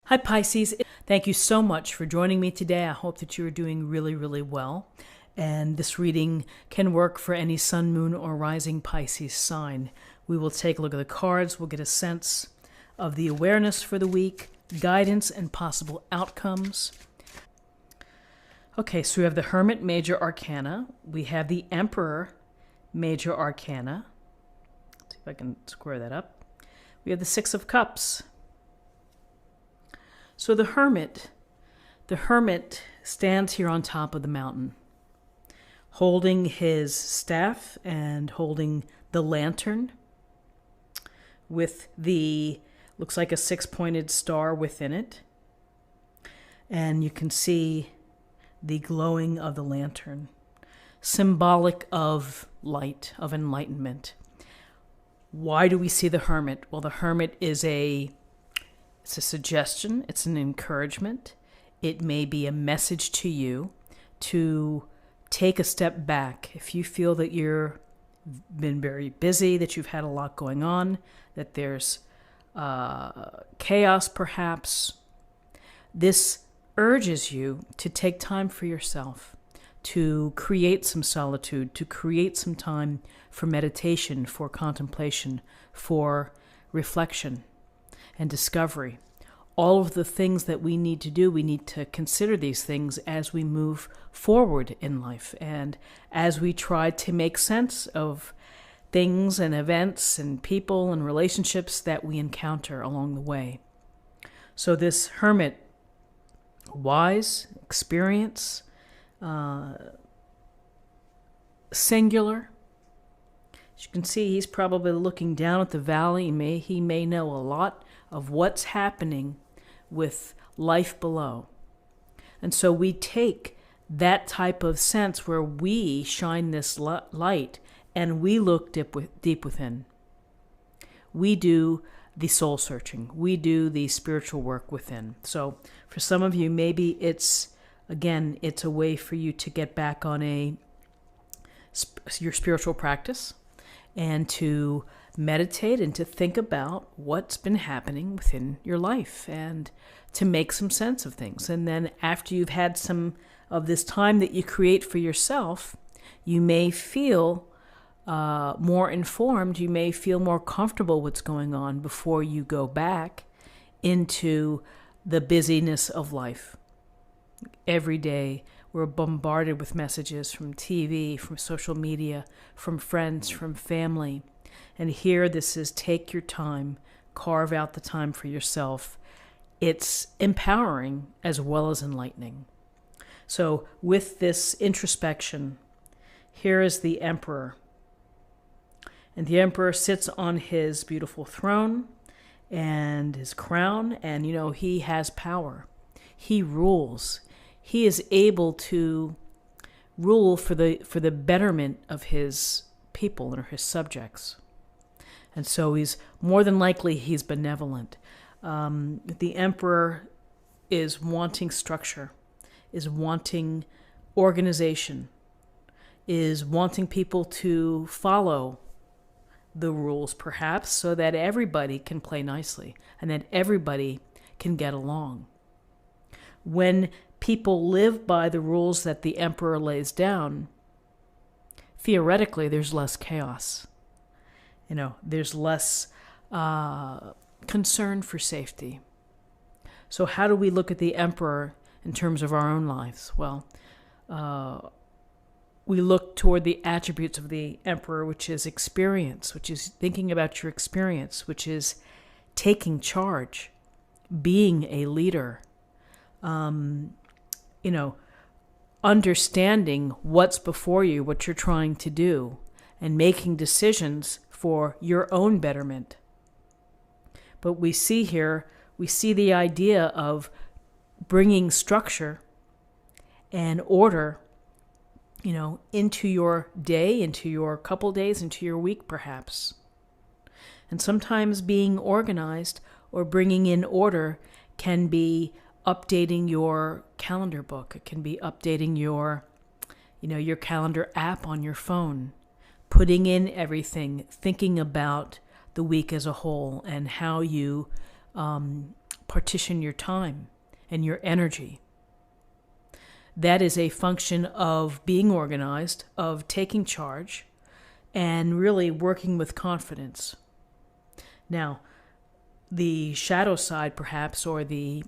Hi Pisces, thank you so much for joining me today. I hope that you are doing really, really well. And this reading can work for any sun, moon, or rising Pisces sign. We will take a look at the cards. We'll get a sense of the awareness for the week, guidance, and possible outcomes. Okay, so we have the Hermit Major Arcana. We have the Emperor Major Arcana. Let's see if I can square that up. We have the Six of Cups. So the Hermit stands here on top of the mountain, holding his staff and holding the lantern with looks like a six-pointed star within it. And you can see the glowing of the lantern, symbolic of light, of enlightenment. Why do we see the Hermit? Well, the Hermit it's a suggestion, it's an encouragement. It may be a message to you to take a step back. If you feel that you've been very busy, that you've had a lot going on, that there's chaos perhaps, this urges you to take time for yourself, to create some solitude, to create some time for meditation, for contemplation, for reflection and discovery. All of the things that we need to do, we need to consider these things as we move forward in life and as we try to make sense of things and events and people and relationships that we encounter along the way. So this Hermit, wise, experience, singular. As you can see, he's probably looking down at the valley. He may know a lot of what's happening with life below. And so we take that type of sense where we shine this light and we look deep within. We do the soul searching. We do the spiritual work within. So for some of you, maybe it's a way for you to get back on your spiritual practice and to meditate and to think about what's been happening within your life and to make some sense of things. And then after you've had some of this time that you create for yourself, you may feel more informed, you may feel more comfortable what's going on before you go back into the busyness of life. Every day we're bombarded with messages from TV, from social media, from friends, from family. And here this is take your time, carve out the time for yourself. It's empowering as well as enlightening. So with this introspection, here is the Emperor. And the Emperor sits on his beautiful throne and his crown, and he has power. He rules. He is able to rule for the betterment of his people or his subjects. And so he's benevolent. The Emperor is wanting structure, is wanting organization, is wanting people to follow the rules perhaps so that everybody can play nicely and that everybody can get along. When people live by the rules that the Emperor lays down, theoretically there's less chaos. There's less concern for safety. So how do we look at the Emperor in terms of our own lives? Well, we look toward the attributes of the Emperor, which is experience, which is thinking about your experience, which is taking charge, being a leader, understanding what's before you, what you're trying to do, and making decisions for your own betterment. But we see the idea of bringing structure and order, into your day, into your couple days, into your week perhaps. And sometimes being organized or bringing in order can be updating your calendar book. It can be updating your calendar app on your phone, putting in everything, thinking about the week as a whole and how you partition your time and your energy. That is a function of being organized, of taking charge, and really working with confidence. Now, the shadow side, perhaps, or the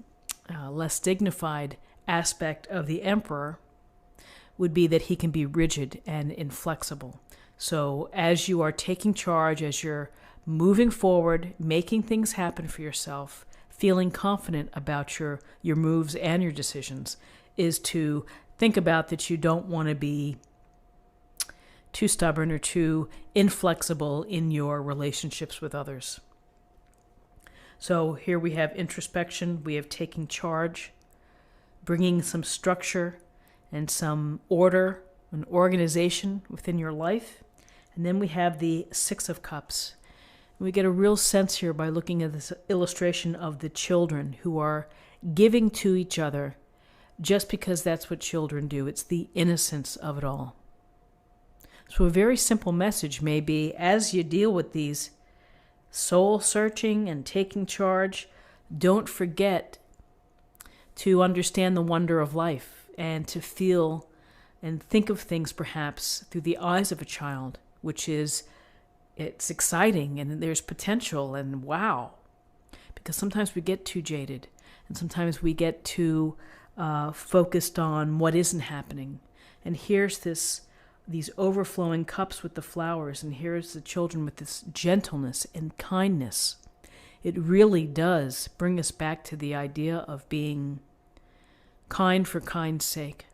less dignified aspect of the Emperor would be that he can be rigid and inflexible. So as you are taking charge, as you're moving forward, making things happen for yourself, feeling confident about your moves and your decisions, is to think about that you don't want to be too stubborn or too inflexible in your relationships with others. So here we have introspection, we have taking charge, bringing some structure and some order and organization within your life. And then we have the Six of Cups. We get a real sense here by looking at this illustration of the children who are giving to each other just because that's what children do. It's the innocence of it all. So a very simple message may be, as you deal with these soul searching and taking charge, don't forget to understand the wonder of life and to feel and think of things perhaps through the eyes of a child, which is, it's exciting and there's potential and wow. Because sometimes we get too jaded and sometimes we get too focused on what isn't happening. And here's these overflowing cups with the flowers, and here's the children with this gentleness and kindness. It really does bring us back to the idea of being kind for kind's sake,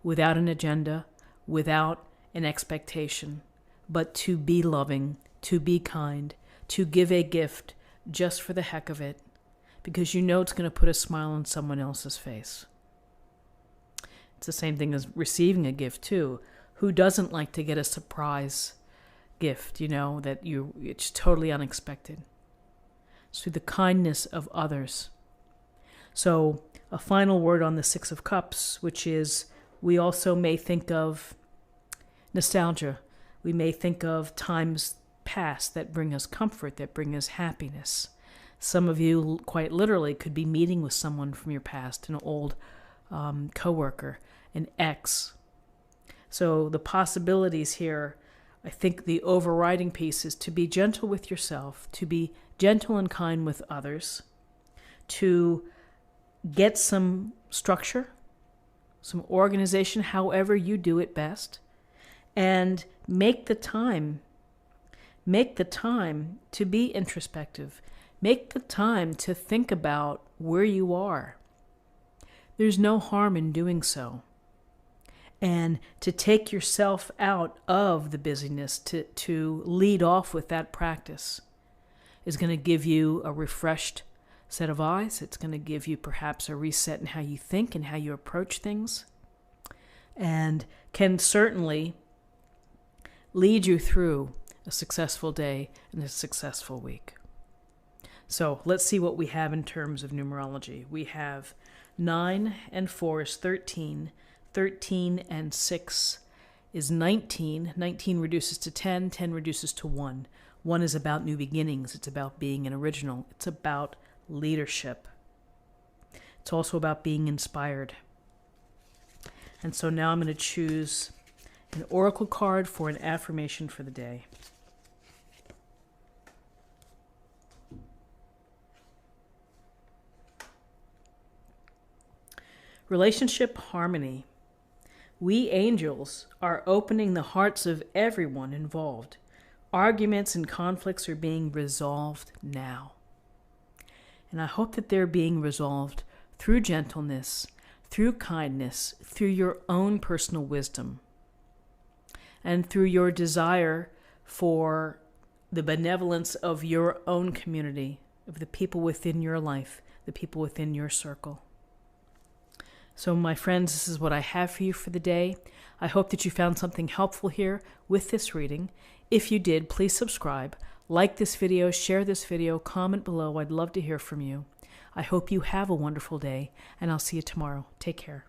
without an agenda, without an expectation, but to be loving, to be kind, to give a gift just for the heck of it, because you know it's going to put a smile on someone else's face. It's the same thing as receiving a gift too. Who doesn't like to get a surprise gift, that it's totally unexpected? It's through the kindness of others. So a final word on the Six of Cups, which is, we also may think of nostalgia. We may think of times past that bring us comfort, that bring us happiness. Some of you quite literally could be meeting with someone from your past, an old coworker, an ex. So the possibilities here, I think the overriding piece is to be gentle with yourself, to be gentle and kind with others, to get some structure, some organization, however you do it best, and make the time to be introspective. Make the time to think about where you are. There's no harm in doing so. And to take yourself out of the busyness, to lead off with that practice, is going to give you a refreshed set of eyes. It's going to give you perhaps a reset in how you think and how you approach things, and can certainly lead you through a successful day and a successful week. So let's see what we have in terms of numerology. We have 9 and 4 is 13. 13 and 6 is 19. 19 reduces to 10. 10 reduces to 1. 1 is about new beginnings. It's about being an original. It's about leadership. It's also about being inspired. And so now I'm going to choose an oracle card for an affirmation for the day. Relationship harmony. We angels are opening the hearts of everyone involved. Arguments and conflicts are being resolved now. And I hope that they're being resolved through gentleness, through kindness, through your own personal wisdom, and through your desire for the benevolence of your own community, of the people within your life, the people within your circle. So my friends, this is what I have for you for the day. I hope that you found something helpful here with this reading. If you did, please subscribe, like this video, share this video, comment below. I'd love to hear from you. I hope you have a wonderful day, and I'll see you tomorrow. Take care.